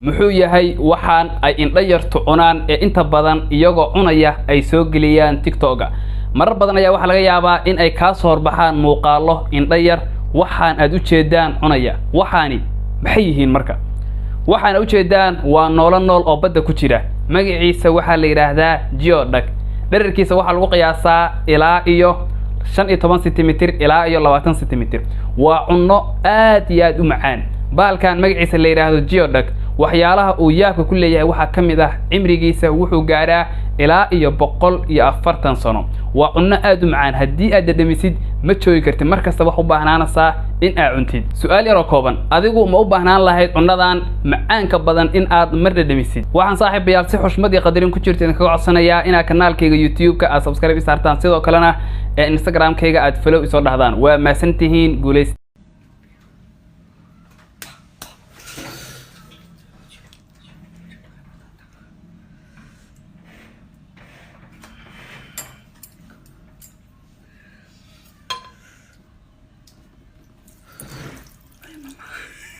muxuu yahay waxaan ay indhayartu cunaan ee inta badan iyagoo cunaya ay soo geliyaan TikTok marar badan ayaa waxa laga yaabaa in ay ka soo horbaxaan muuqaalo indhayar waxaan aad u jeedaan cunaya waxaani maxay yihiin marka waxaan u jeedaan waa nool oo badda ku jira magaciisa waxa la yiraahdaa geoduck dhererkiisa waxa lagu qiyaasaa ilaa iyo 15 cm ilaa iyo 20 cm waa cunno aad iyo aad u macaan baalkan magaciisa la yiraahdo geoduck waxyaalaha uu yaabka ku leeyahay waxa kamid ah cimrigiisa wuxuu gaaraa ilaa iyo 140 sano waa cunno aad u macaan hadii aad dhadhamisid ma joogi kartid markasta wax u baahnaanaysaa in aad cuntid su'aal yar oo kooban adigu ma u baahnaan lahayd cunnadan macaanka badan in aad mar dhadhamisid waxaan saaxiibayaal si xushmad iyo qadarin ku jirto in kaga codsanayaa inaad kanaalkayga YouTube-ka aad subscribe isartaan sidoo kalena Instagram-kayga aad follow isoo dhahdaan waa maasantihiin guuleys